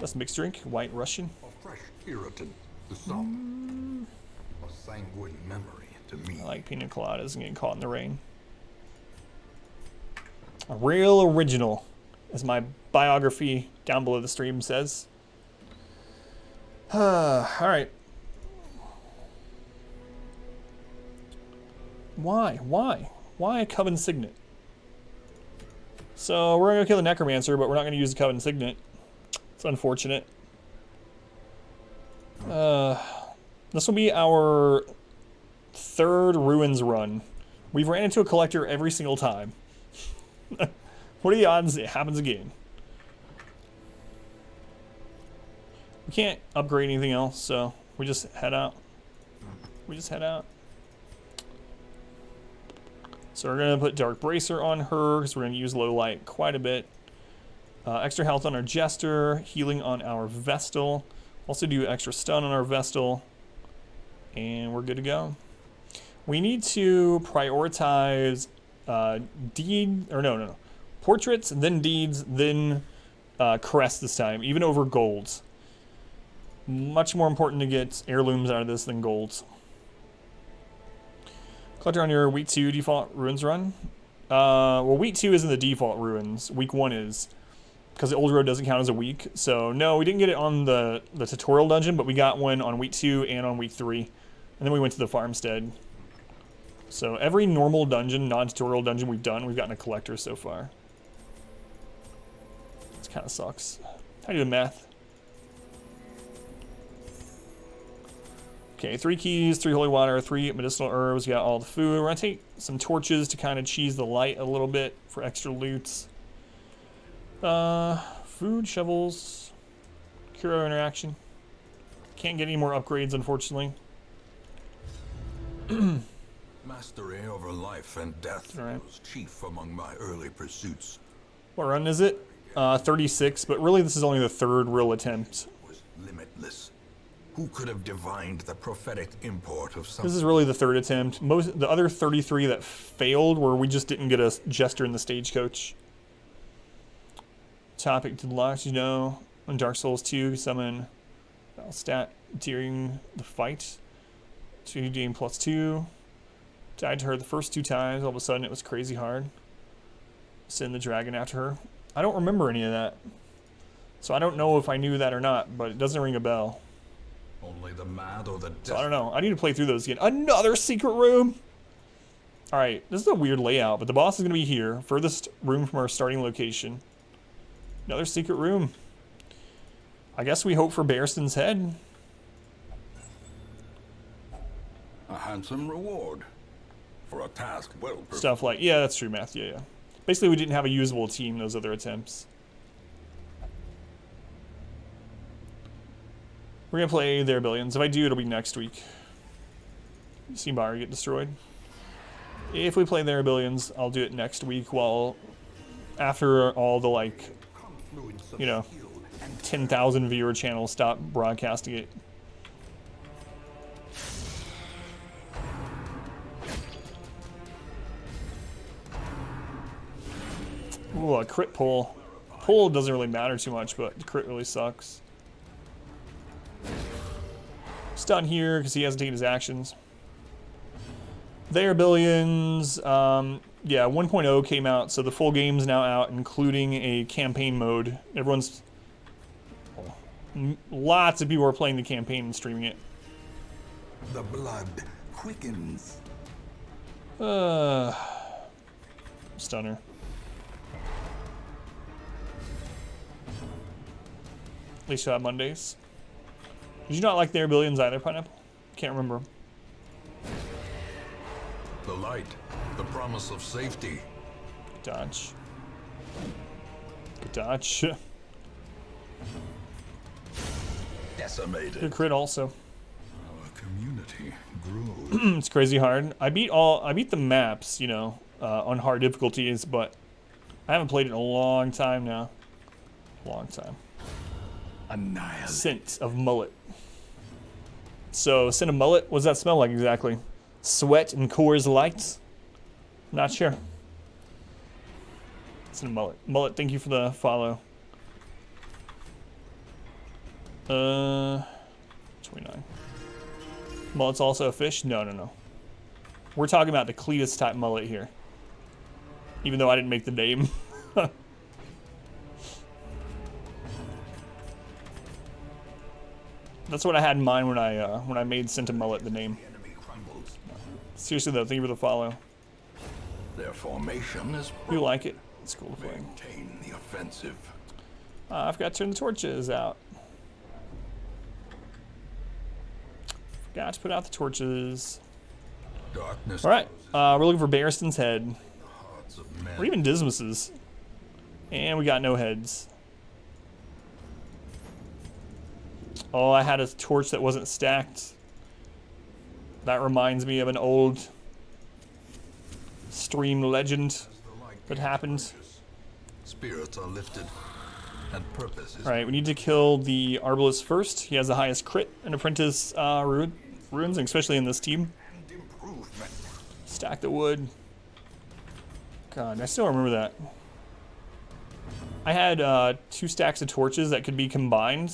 That's a mixed drink, White Russian. A fresh irritant to some. A sanguine memory to me. I like pina coladas and getting caught in the rain. A real original, as my biography down below the stream says. Alright. Why? Why a Coven Signet? So we're going to kill the Necromancer, but we're not going to use the Coven Signet. It's unfortunate. This will be our third Ruins run. We've ran into a Collector every single time. What are the odds it happens again? We can't upgrade anything else, so we just head out. So we're going to put Dark Bracer on her, because we're going to use Low Light quite a bit. Extra health on our Jester, healing on our Vestal. Also do extra stun on our Vestal. And we're good to go. We need to prioritize portraits, then deeds, then crest this time, even over golds. Much more important to get heirlooms out of this than golds. Collector on your week 2 default ruins run. Well, week 2 isn't the default ruins. Week 1 is, because the old road doesn't count as a week. So no, we didn't get it on the tutorial dungeon, but we got one on week 2 and on week 3, and then we went to the farmstead. So every normal dungeon, non-tutorial dungeon we've done, we've gotten a collector so far. This kind of sucks. How do you do the math? Okay, 3 keys, 3 holy water, 3 medicinal herbs. We got all the food. We're gonna take some torches to kind of cheese the light a little bit for extra loots. Food, shovels, hero interaction. Can't get any more upgrades, unfortunately. Mastery over life and death was chief among my early pursuits. What run is it? 36, but really this is only the 3rd real attempt. Was limitless. Who could have divined the prophetic import of something? This is really the 3rd attempt. The other 33 that failed were we just didn't get a Jester in the stagecoach. Topic to lock, you know, on Dark Souls 2, summon stat during the fight. 2 game plus 2. Died to her the first 2 times. All of a sudden it was crazy hard. Send the dragon after her. I don't remember any of that. So I don't know if I knew that or not, but it doesn't ring a bell. Only the mad or the So I don't know. I need to play through those again. Another secret room! Alright, this is a weird layout, but the boss is going to be here. Furthest room from our starting location. Another secret room. I guess we hope for Bearston's head. A handsome reward for a task well performed. Stuff like, yeah, that's true, Math. Yeah. Basically, we didn't have a usable team those other attempts. We're going to play their billions. If I do, it'll be next week. You see Bar get destroyed. If we play their billions, I'll do it next week while after all the, like, you know, 10,000 viewer channels stop broadcasting it. Ooh, a crit pull. Pull doesn't really matter too much, but the crit really sucks. Stun here because he hasn't taken his actions. Their billions, yeah, 1.0 came out, so the full game's now out, including a campaign mode. Everyone's, lots of people are playing the campaign and streaming it. The blood quickens. Stunner. At least you'll have Mondays. Did you not like their billions either, Pineapple? Can't remember. The light, the promise of safety. Good dodge. Good dodge. Decimated. Good crit also. Our community grew. It's crazy hard. I beat the maps, you know, on hard difficulties, but I haven't played it in a long time now. Long time. Annihilate. Scent of mullet. So, scent of mullet, what does that smell like exactly? Sweat and Coors Light? Not sure. Scent of mullet. Mullet, thank you for the follow. 29. Mullet's also a fish? No, no, no. We're talking about the Cletus type mullet here. Even though I didn't make the name. That's what I had in mind when I made Mullet the name. Seriously though, thank you for the follow. Their formation is You like it? It's cool to play. maintain the offensive. I forgot to turn the torches out. Forgot to put out the torches. Darkness. All right, we're looking for Barristan's head, Hearts of men. or even Dismas's, and we got no heads. Oh, I had a torch that wasn't stacked. That reminds me of an old stream legend that happened. Spirits are lifted, and purpose is. All right, we need to kill the Arbalest first. He has the highest crit and apprentice runes, especially in this team. And improvement. Stack the wood. God, I still remember that. I had 2 stacks of torches that could be combined,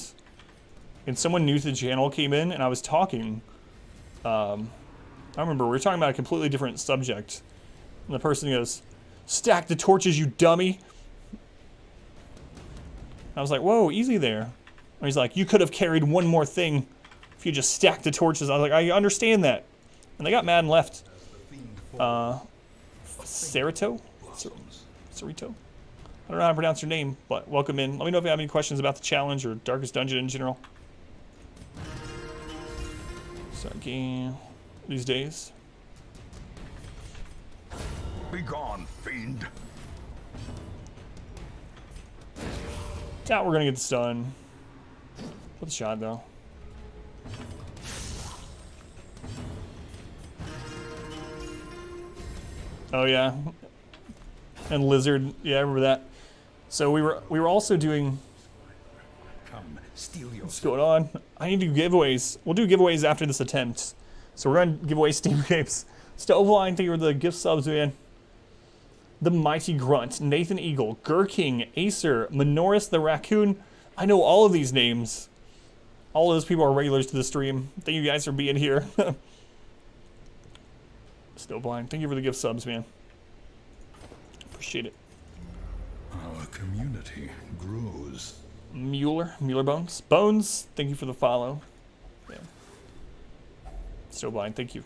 and someone new to the channel came in, and I was talking. I remember we were talking about a completely different subject, and the person goes, "Stack the torches, you dummy." I was like, "Whoa, easy there." And he's like, "You could have carried one more thing if you just stacked the torches." I was like, "I understand that," and they got mad and left. Cerito? Cerito? I don't know how to pronounce your name, but welcome in. Let me know if you have any questions about the challenge or Darkest Dungeon in general. Start game these days. Be gone, fiend. Doubt we're gonna get this done. With a shot though. Oh yeah. And lizard, yeah, I remember that. So we were also doing. Come, steal your. What's going on? I need to do giveaways. We'll do giveaways after this attempt. So we're gonna give away Steam Capes. Stoveline, thank you for the gift subs, man. The Mighty Grunt, Nathan Eagle, Gurking, Acer, Minoris the Raccoon. I know all of these names. All of those people are regulars to the stream. Thank you guys for being here. Stoveline, thank you for the gift subs, man. Appreciate it. Our community grows. Mueller Bones. Bones, thank you for the follow. Yeah. Stoveline, thank you.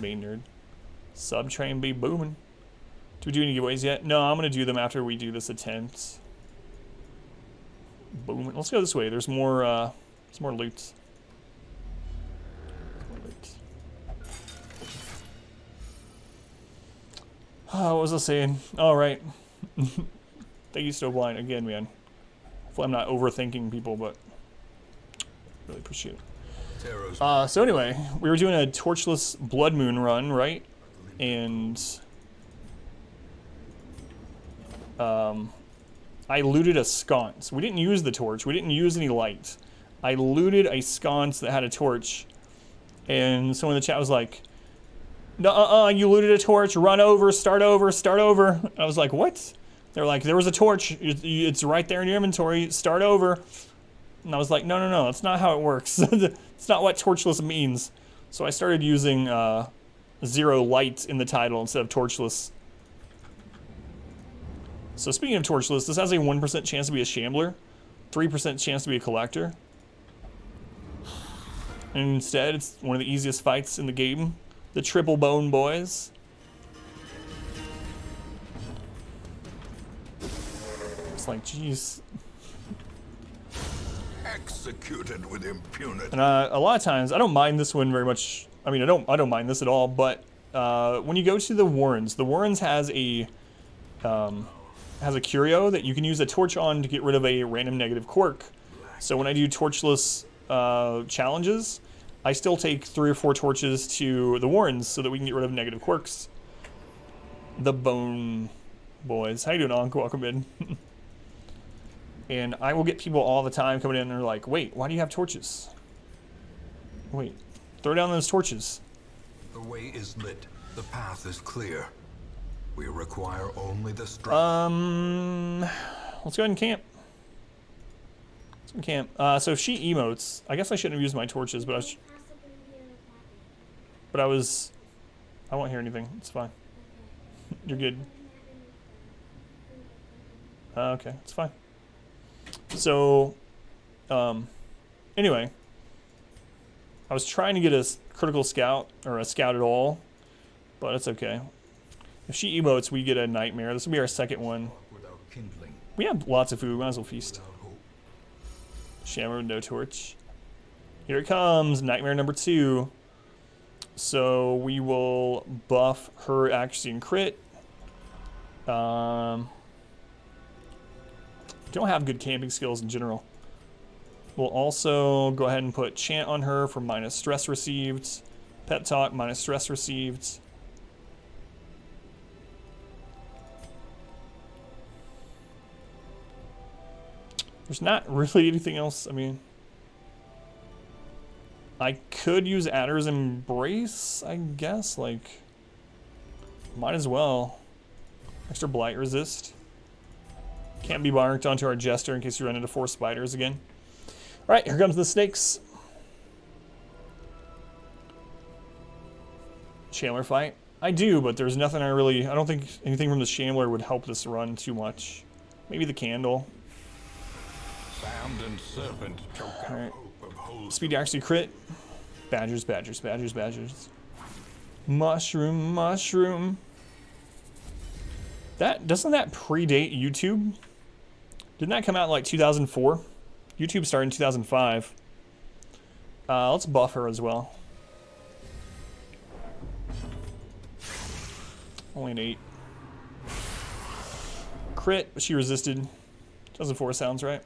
Maynard. Subtrain be booming. Do we do any giveaways yet? No, I'm gonna do them after we do this attempt. Booming. Let's go this way. There's more loot. More loot. What was I saying? All right. Thank you, Stoveline, again, man. Hopefully I'm not overthinking people, but really appreciate it. So anyway, we were doing a torchless Bloodmoon run, right? And I looted a sconce. We didn't use the torch. We didn't use any light. I looted a sconce that had a torch, and someone in the chat was like, "No, you looted a torch. Run over. Start over. Start over." I was like, "What?" They're like, "There was a torch. It's right there in your inventory. Start over." And I was like, no, that's not how it works. It's not what torchless means. So I started using 0 light in the title instead of torchless. So speaking of torchless, this has a 1% chance to be a shambler, 3% chance to be a collector. And instead, it's one of the easiest fights in the game. The Triple Bone Boys. It's like, jeez. Executed with impunity. And a lot of times, I don't mind this one very much. I mean, I don't mind this at all. But when you go to the Warrens has a curio that you can use a torch on to get rid of a random negative quirk. So when I do torchless challenges, I still take 3 or 4 torches to the Warrens so that we can get rid of negative quirks. The Bone Boys, how you doing, Ankh? Welcome in. And I will get people all the time coming in and they're like, "Wait, why do you have torches? Wait, throw down those torches." The way is lit. The path is clear. We require only the strength. let's go ahead and camp. Let's go and camp. So if she emotes, I guess I shouldn't have used my torches, but I won't hear anything. It's fine. You're good. Okay, it's fine. So, anyway, I was trying to get a critical scout, or a scout at all, but it's okay. If she emotes, we get a nightmare. This will be our second one. We have lots of food. We might as well feast. Shammer with no torch. Here it comes. Nightmare number 2. So we will buff her accuracy and crit. Don't have good camping skills in general. We'll also go ahead and put chant on her for minus stress received. Pep talk minus stress received. There's not really anything else. I mean, I could use Adder's Embrace, I guess. Like, might as well. Extra blight resist. Can't be marked onto our jester in case you run into 4 spiders again. All right, here comes the snakes. Shambler fight. I do, but there's nothing I don't think anything from the Shambler would help this run too much. Maybe the candle. Sand and serpent choke out All right. hope of whole. Speed actually crit. Badgers, badgers, badgers, badgers. Mushroom, mushroom. Doesn't that predate YouTube? Didn't that come out in like 2004? YouTube started in 2005. Let's buff her as well. Only an 8. Crit, but she resisted. 2004 sounds right.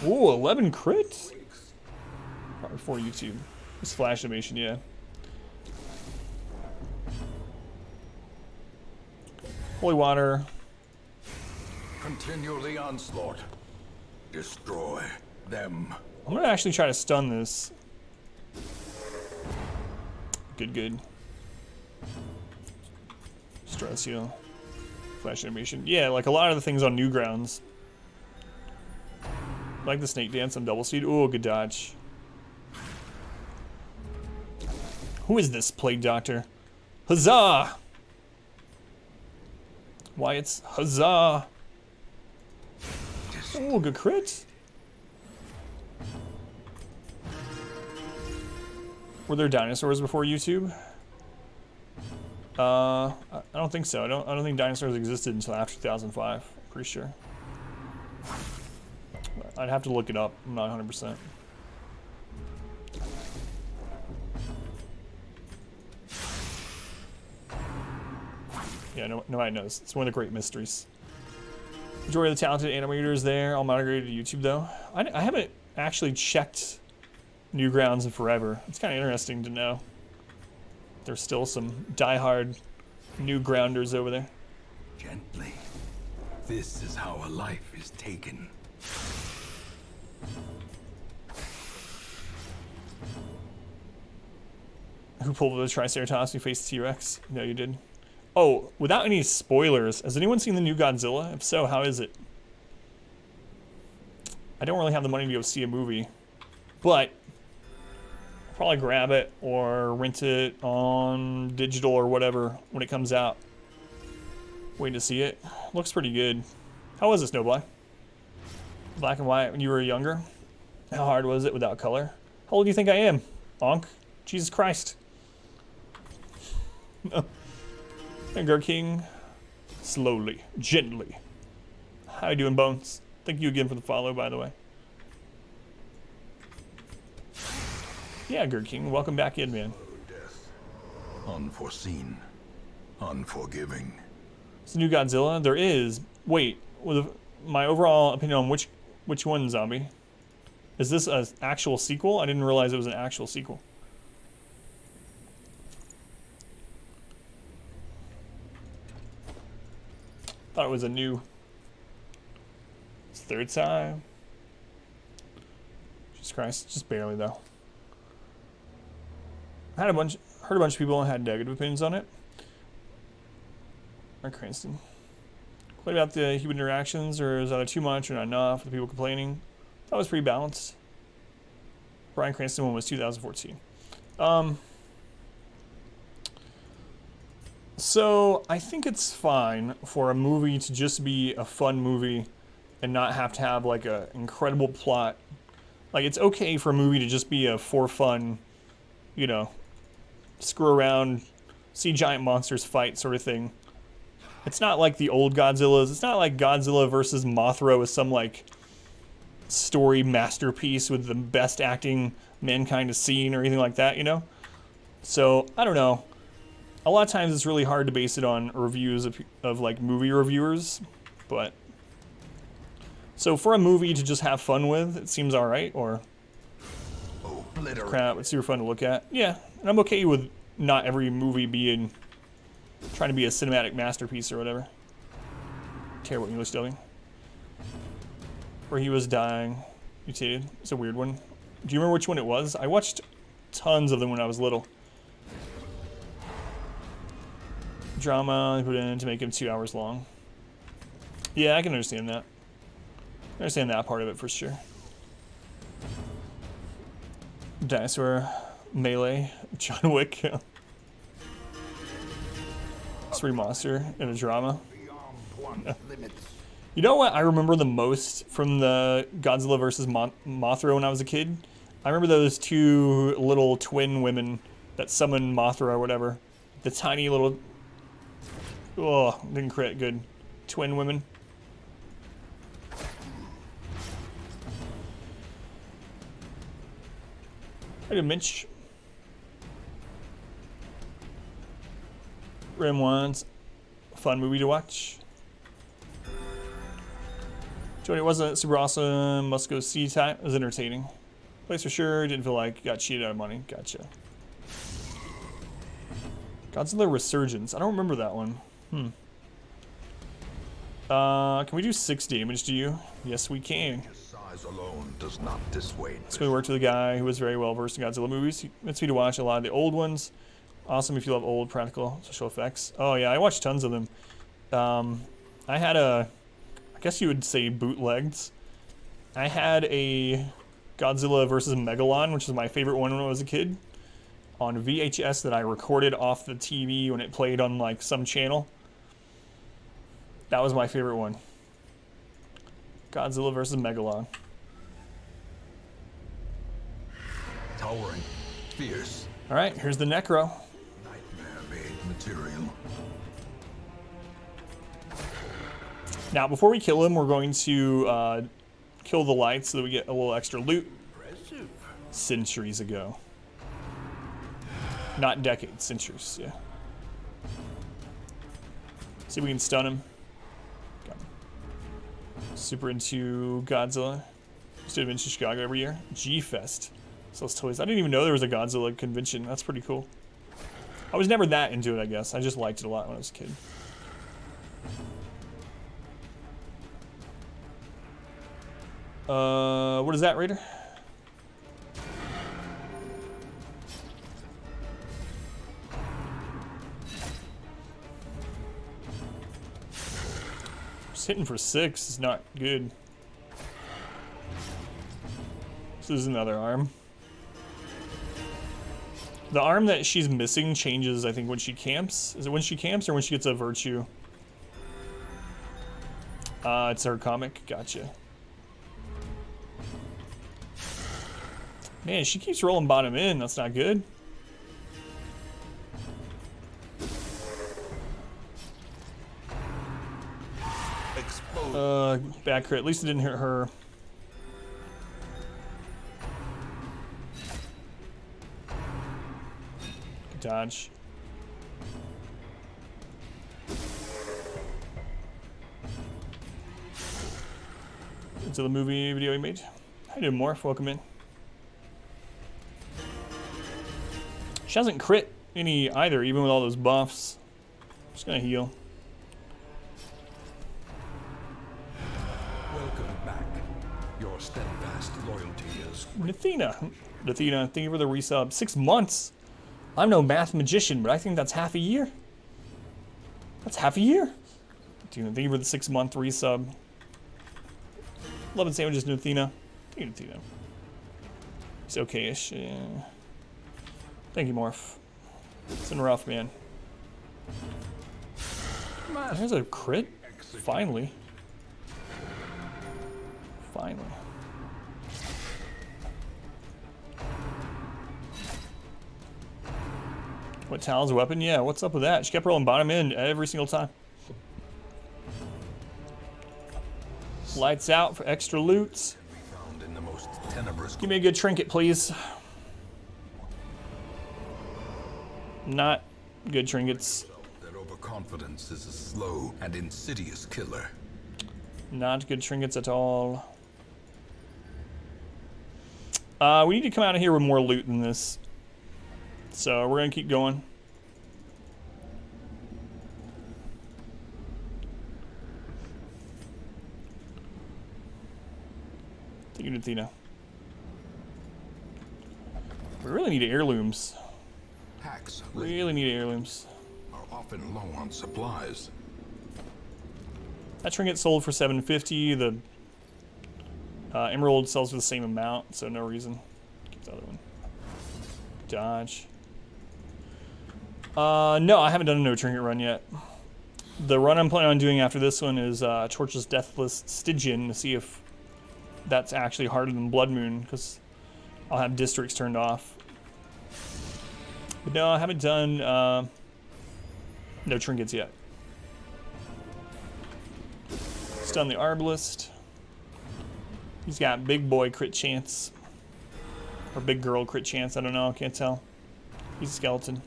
Ooh, 11 crits? Probably for YouTube. It's flash animation, yeah. Holy water. Continue the onslaught. Destroy them. I'm gonna actually try to stun this. Good, good. Stress heal. Flash animation. Yeah, like a lot of the things on Newgrounds. Like the snake dance on double speed. Ooh, good dodge. Who is this plague doctor? Huzzah! Why it's huzzah! Oh, good crit. Were there dinosaurs before YouTube? I don't think so. I don't think dinosaurs existed until after 2005. I'm pretty sure. I'd have to look it up. I'm not 100%. Yeah, nobody knows. It's one of the great mysteries. Majority of the talented animators there, all migrated to YouTube though. I haven't actually checked Newgrounds in forever. It's kind of interesting to know. There's still some diehard Newgrounders over there. Gently. This is how a life is taken. Who pulled the Triceratops who faced T-Rex? No, you did. Oh, without any spoilers, has anyone seen the new Godzilla? If so, how is it? I don't really have the money to go see a movie, but I'll probably grab it or rent it on digital or whatever when it comes out. Waiting to see it. Looks pretty good. How was it, Snowblind? Black and white when you were younger? How hard was it without color? How old do you think I am, Onk? Jesus Christ. Edgar King. Slowly, gently. How you doing, Bones? Thank you again for the follow, by the way. Yeah, Edgar King, welcome back in, man. Death. Unforeseen. Unforgiving. It's a new Godzilla. There is. Wait, with my overall opinion on which one, Zombie? Is this an actual sequel? I didn't realize it was an actual sequel. Thought it was a new. It's third time. Jesus Christ, just barely though. I heard a bunch of people had negative opinions on it. Bryan Cranston. What about the human interactions, or is that too much or not enough? The people complaining. That was pretty balanced. Bryan Cranston one was 2014. So I think it's fine for a movie to just be a fun movie and not have to have like an incredible plot. Like, it's okay for a movie to just be a for fun, you know, screw around, see giant monsters fight sort of thing. It's not like the old Godzillas. It's not like Godzilla versus Mothra was some like story masterpiece with the best acting mankind has seen or anything like that, you know? So, I don't know. A lot of times it's really hard to base it on reviews of like movie reviewers, but so for a movie to just have fun with, it seems all right. Or crap, it's super fun to look at. Yeah, and I'm okay with not every movie being trying to be a cinematic masterpiece or whatever. Terrible English dubbing. Where he was dying, mutated. It's a weird one. Do you remember which one it was? I watched tons of them when I was little. Drama they put in to make him 2 hours long. Yeah, I can understand that. I understand that part of it for sure. Dinosaur Melee, John Wick. Three monster in a drama. You know what I remember the most from the Godzilla vs. Mothra when I was a kid? I remember those two little twin women that summoned Mothra or whatever. The tiny little... Oh, didn't crit good. Twin women. Hi to Mitch. Rim one's a fun movie to watch. Jody, it wasn't super awesome. Must go see time. It was entertaining. Place for sure. Didn't feel like got cheated out of money. Gotcha. Godzilla Resurgence. I don't remember that one. Can we do 6 damage to you? Yes, we can. Size alone does not dissuade. So we worked with a guy who was very well versed in Godzilla movies. He lets me to watch a lot of the old ones. Awesome if you love old practical special effects. Oh yeah, I watched tons of them. I had I guess you would say bootlegged. I had a Godzilla vs. Megalon, which is my favorite one when I was a kid, on VHS that I recorded off the TV when it played on like some channel. That was my favorite one. Godzilla vs. Megalon. Towering, fierce. All right, here's the Necro. Nightmare-made material. Now, before we kill him, we're going to kill the lights so that we get a little extra loot. Impressive. Centuries ago. Not decades, centuries, yeah. See if we can stun him. Got him. Super into Godzilla. Used to have been to Chicago every year. G-Fest. Sells toys. I didn't even know there was a Godzilla convention. That's pretty cool. I was never that into it, I guess. I just liked it a lot when I was a kid. What is that, Raider? Just hitting for 6 is not good. This is another arm. The arm that she's missing changes, I think, when she camps. Is it when she camps or when she gets a virtue? It's her comic. Gotcha. Man, she keeps rolling bottom in. That's not good. Bad crit. At least it didn't hit her. Good dodge. Into the movie video we made. How you doing, Morph? Welcome in. She hasn't crit any either, even with all those buffs. Just gonna heal. Welcome back. Your steadfast loyalty is... Nathina, thank you for the resub. 6 months? I'm no math magician, but I think that's half a year. That's half a year. Dude, thank you for the 6-month resub. Loving sandwiches, Nuthina. Thank you, Nuthina. It's okay-ish. Yeah. Thank you, Morph. It's been rough, man. There's a crit? Finally. Finally. What Talon's weapon? Yeah, what's up with that? She kept rolling bottom end every single time. Lights out for extra loot. Give me a good trinket, please. Not good trinkets. That overconfidence is a slow and insidious killer. Not good trinkets at all. We need to come out of here with more loot than this. So we're gonna keep going. Thank you, Nuthina. We really need heirlooms. Packs Really need heirlooms. are often low on supplies. That trinket sold for $750. The emerald sells for the same amount, so no reason. Keep the other one. Dodge. No, I haven't done a no trinket run yet. The run I'm planning on doing after this one is Torch's Deathless Stygian to see if that's actually harder than Bloodmoon, because I'll have districts turned off. But no, I haven't done no trinkets yet. Stun the Arbalist. He's got big boy crit chance. Or big girl crit chance, I don't know, I can't tell. He's a skeleton.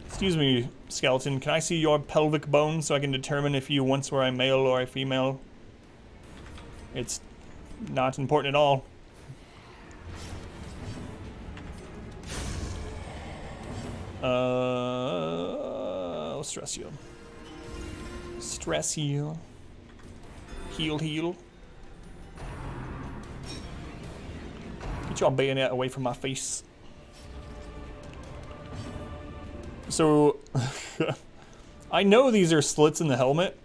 Excuse me, skeleton, can I see your pelvic bone so I can determine if you once were a male or a female? It's not important at all. Stress heal. Stress heal. Heal, heal. Get your bayonet away from my face. So, I know these are slits in the helmet.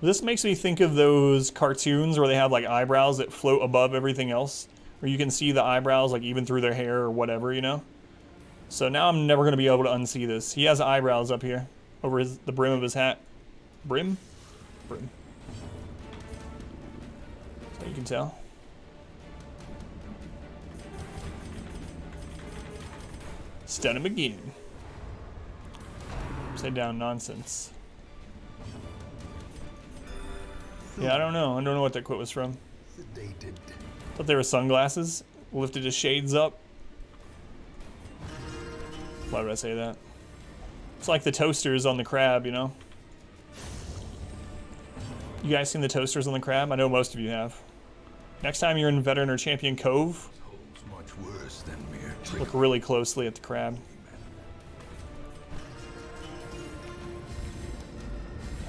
This makes me think of those cartoons where they have like eyebrows that float above everything else. Where you can see the eyebrows like even through their hair or whatever, you know? So now I'm never going to be able to unsee this. He has eyebrows up here over the brim of his hat. Brim? Brim. So you can tell. Stun him again. Upside down nonsense. Yeah, I don't know. I don't know what that quote was from. Sedated. Thought they were sunglasses. Lifted his shades up. Why would I say that? It's like the toasters on the crab, you know? You guys seen the toasters on the crab? I know most of you have. Next time you're in Veteran or Champion Cove, Much worse than mere look really closely at the crab.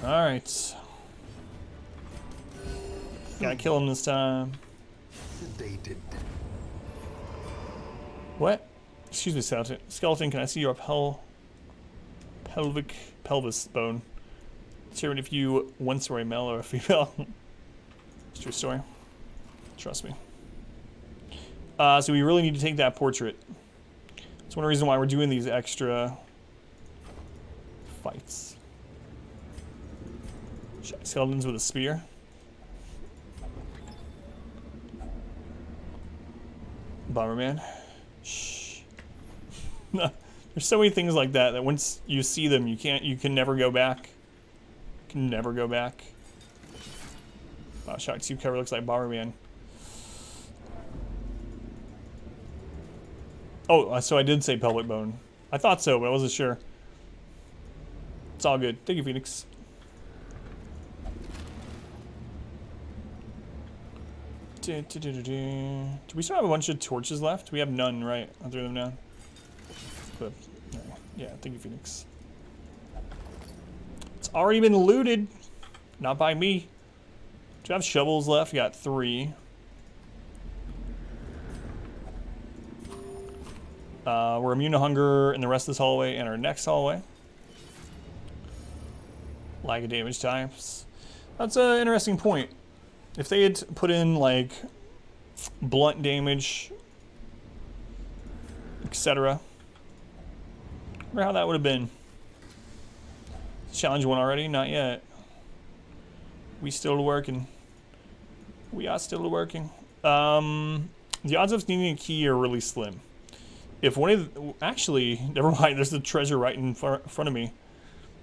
Alright. Gotta kill him this time. sedated. What? Excuse me, skeleton. Skeleton, can I see your pelvis bone? Determine if you once were a male or a female. It's true story. Trust me. So we really need to take that portrait. It's one reason why we're doing these extra fights. Skeletons with a spear. Bomberman. Shh. There's so many things like that that once you see them, you can never go back. Can never go back. Wow, Shock Tube cover looks like Bomberman. Oh, so I did say pelvic bone. I thought so, but I wasn't sure. It's all good. Thank you, Phoenix. Do we still have a bunch of torches left? We have none, right? I'll throw them down. But, yeah, thank you, Phoenix. It's already been looted. Not by me. Do you have shovels left? We got 3. We're immune to hunger in the rest of this hallway and our next hallway. Lack of damage types. That's an interesting point. If they had put in like blunt damage, etc. Wonder how that would have been. Challenge 1 already? Not yet. We still working. We are still working. The odds of us needing a key are really slim. If one of the, actually, never mind, there's the treasure right in front of me.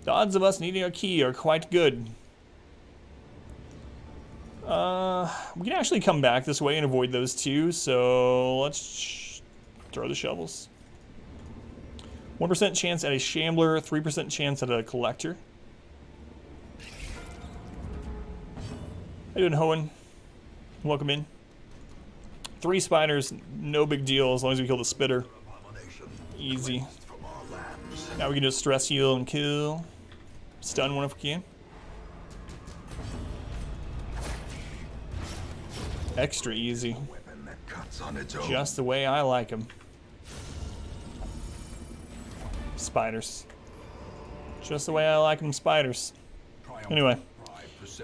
The odds of us needing a key are quite good. We can actually come back this way and avoid those two, so let's throw the shovels. 1% chance at a shambler, 3% chance at a collector. How you doing, Hoenn? Welcome in. 3 spiders, no big deal as long as we kill the spitter. Easy. Now we can just stress heal and kill. Stun one if we can. Extra easy. Just the way I like them. Spiders. Just the way I like them, spiders. Anyway.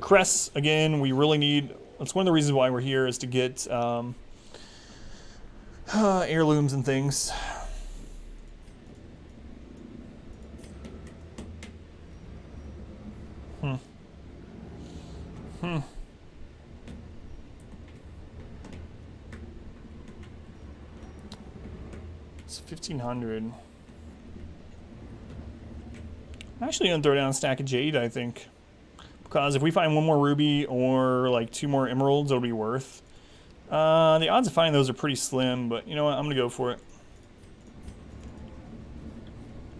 Crests, again, we really need... That's one of the reasons why we're here, is to get heirlooms and things. It's 1,500. I'm actually gonna throw down a stack of jade, I think. Because if we find one more ruby or like 2 more emeralds, it'll be worth. The odds of finding those are pretty slim, but you know what? I'm gonna go for it.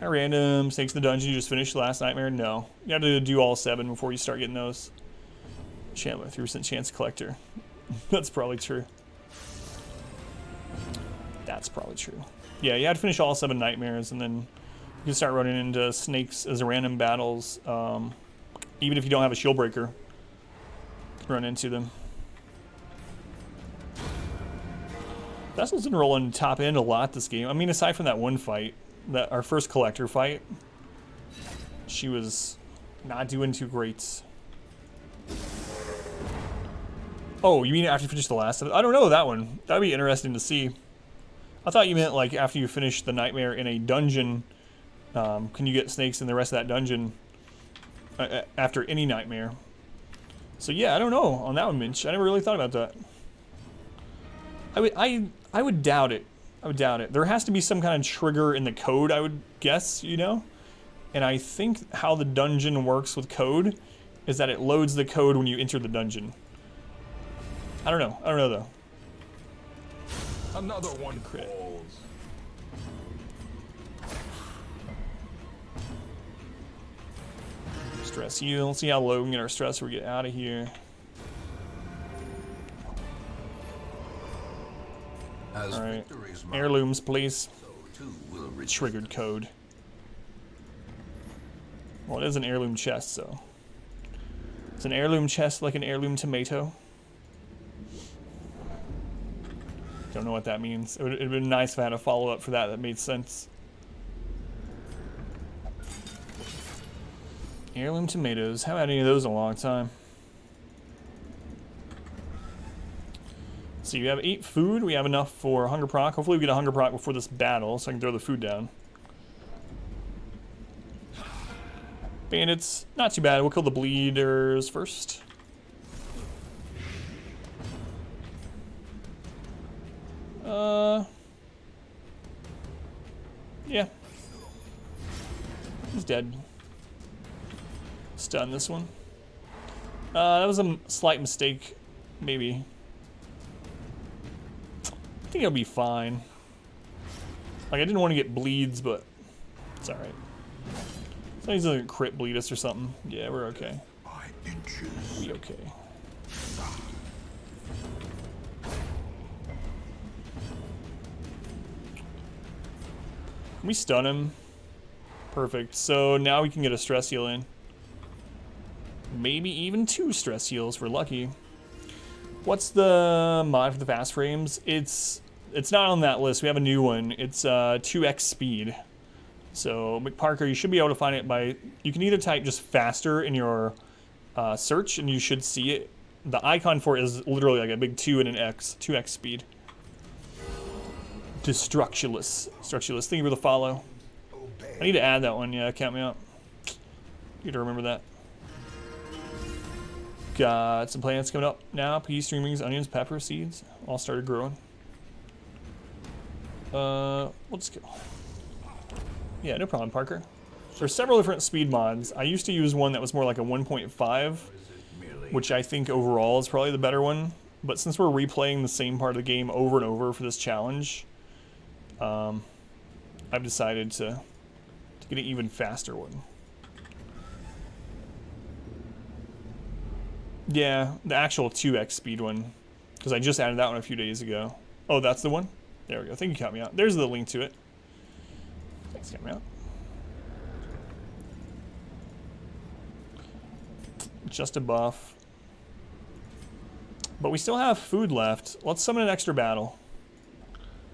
At random, snakes in the dungeon. You just finished the last nightmare? No. You have to do all 7 before you start getting those. Chandler, 3% chance collector. That's probably true. That's probably true. Yeah, you had to finish all 7 nightmares, and then you can start running into snakes as random battles. Even if you don't have a shield breaker, you can run into them. Vessel's been rolling top end a lot this game. I mean, aside from that one fight, that our first collector fight, she was not doing too great. Oh, you mean after you finish the last? I don't know that one. That'd be interesting to see. I thought you meant like after you finish the nightmare in a dungeon, can you get snakes in the rest of that dungeon after any nightmare? So yeah, I don't know on that one, Minch. I never really thought about that. I would doubt it. I would doubt it. There has to be some kind of trigger in the code, I would guess, you know? And I think how the dungeon works with code is that it loads the code when you enter the dungeon. I don't know. I don't know, though. Another one crit. falls. Stress heal. Let's see how low we can get our stress before we get out of here. Alright. Heirlooms, please. Triggered code. Well, it is an heirloom chest, so. It's an heirloom chest like an heirloom tomato. Don't know what that means. It would have been nice if I had a follow-up for that made sense. Heirloom tomatoes. Haven't had any of those in a long time. So you have 8 food. We have enough for hunger proc. Hopefully we get a hunger proc before this battle so I can throw the food down. Bandits. Not too bad. We'll kill the bleeders first. Yeah. He's dead. Stun this one. That was a slight mistake, maybe. I think it'll be fine. Like, I didn't want to get bleeds, but it's alright. So he's gonna crit bleed us or something. Yeah, we're okay. We okay. Can we stun him? Perfect. So now we can get a stress heal in. Maybe even 2 stress heals if we're lucky. What's the mod for the fast frames? It's not on that list. We have a new one. It's 2x speed. So McParker, you should be able to find it by, you can either type just faster in your search and you should see it. The icon for it is literally like a big 2 and an X, 2x speed. Destructulous. Destructulous. Thank you for the follow. I need to add that one. Yeah, count me out. You to remember that. Got some plants coming up now. Peas, string beans, onions, pepper, seeds. All started growing. Let's go. Yeah, no problem, Parker. There's several different speed mods. I used to use one that was more like a 1.5, which I think overall is probably the better one. But since we're replaying the same part of the game over and over for this challenge, I've decided to get an even faster one. Yeah, the actual 2x speed one, because I just added that one a few days ago. Oh, that's the one? There we go. Thank you, count me out. There's the link to it. Thanks, count me out. Just a buff. But we still have food left. Let's summon an extra battle.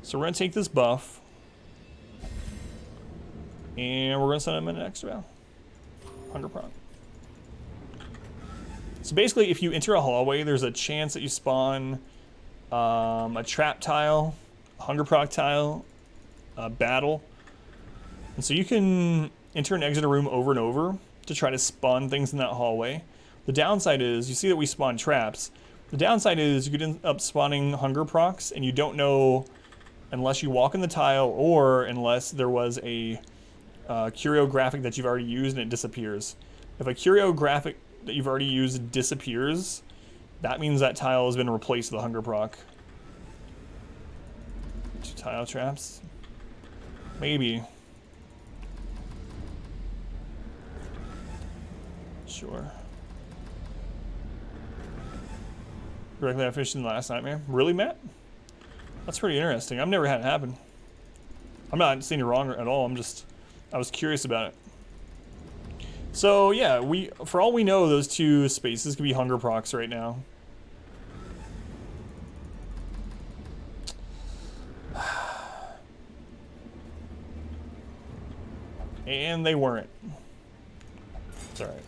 So we're going to take this buff. And we're going to summon an extra battle. Hunger Proc. So basically, if you enter a hallway, there's a chance that you spawn a trap tile, a Hunger Proc tile, a battle. And so you can enter and exit a room over and over to try to spawn things in that hallway. The downside is, you see that we spawn traps. The downside is you could end up spawning Hunger Procs, and you don't know unless you walk in the tile or unless there was a curio graphic that you've already used and it disappears. If a curio graphic that you've already used disappears, that means that tile has been replaced with a Hunger Proc. 2 tile traps? Maybe. Sure. Directly I finished in the last nightmare. Really, Matt? That's pretty interesting. I've never had it happen. I'm not saying you're wrong at all. I was curious about it. So yeah, for all we know, those 2 spaces could be Hunger Procs right now. And they weren't. It's alright.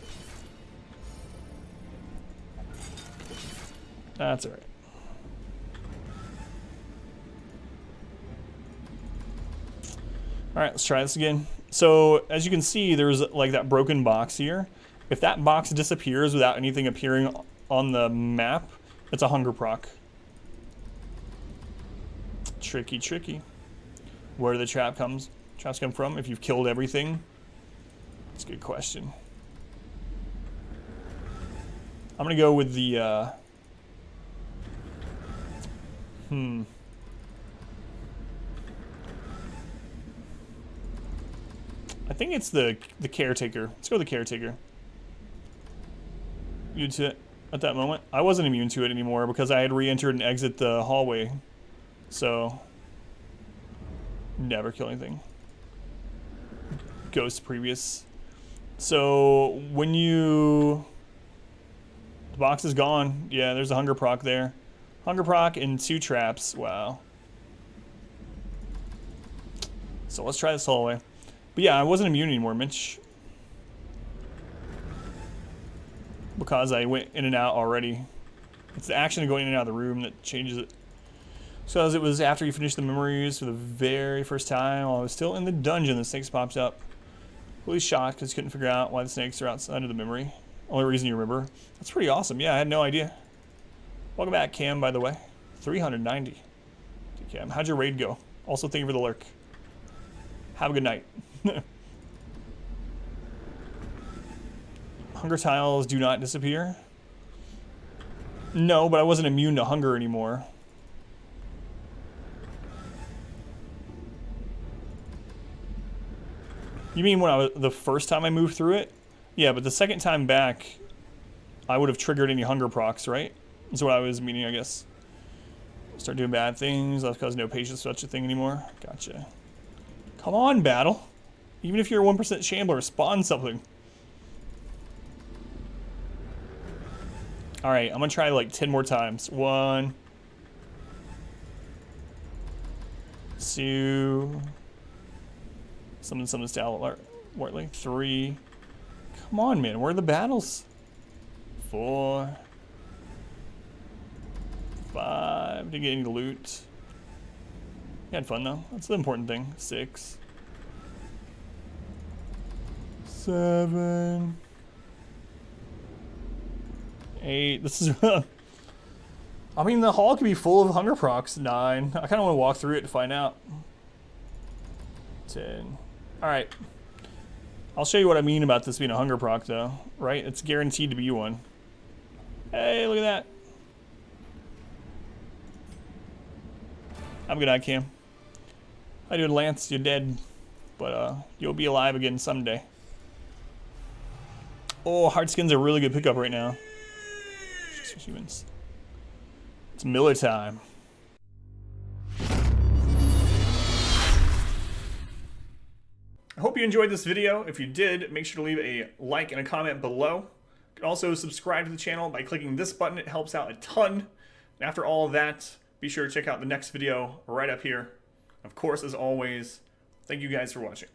That's alright. Alright, let's try this again. So, as you can see, there's like that broken box here. If that box disappears without anything appearing on the map, it's a Hunger Proc. Tricky, tricky. Where do the traps come from? If you've killed everything? That's a good question. I'm gonna go with the, I think it's the caretaker. Let's go with the caretaker. Immune to it at that moment. I wasn't immune to it anymore because I had re-entered and exit the hallway. So, never kill anything. Ghost previous. So, when the box is gone. Yeah, there's a Hunger Proc there. Hunger Proc and 2 traps. Wow. So let's try this hallway. But yeah, I wasn't immune anymore, Mitch. Because I went in and out already. It's the action of going in and out of the room that changes it. So as it was after you finished the memories for the very first time, while I was still in the dungeon, the snakes popped up. Really shocked because couldn't figure out why the snakes are outside of the memory. Only reason you remember. That's pretty awesome. Yeah, I had no idea. Welcome back, Cam, by the way. 390. Cam, how'd your raid go? Also, thank you for the lurk. Have a good night. Hunger tiles do not disappear. No, but I wasn't immune to hunger anymore. You mean when the first time I moved through it? Yeah, but the second time back, I would have triggered any Hunger Procs, right? That's what I was meaning, I guess. Start doing bad things. That's because no patience for such a thing anymore. Gotcha. Come on, battle. Even if you're a 1% shambler, spawn something. Alright, I'm gonna try like 10 more times. 1, 2, Summon Stalwart. Wortley. 3. Come on, man. Where are the battles? 4. 5. Didn't get any loot. You had fun, though. That's the important thing. 6. 7. 8. This is... I mean, the hall could be full of hunger procs. 9. I kind of want to walk through it to find out. 10. Alright. I'll show you what I mean about this being a hunger proc, though. Right? It's guaranteed to be one. Hey, look at that. Have a good night, Cam. How you doing, Lance? You're dead. But, you'll be alive again someday. Oh, Heartskin's a really good pickup right now. Just for humans. It's Miller time. I hope you enjoyed this video. If you did, make sure to leave a like and a comment below. You can also subscribe to the channel by clicking this button. It helps out a ton. And after all of that, be sure to check out the next video right up here. Of course, as always, thank you guys for watching.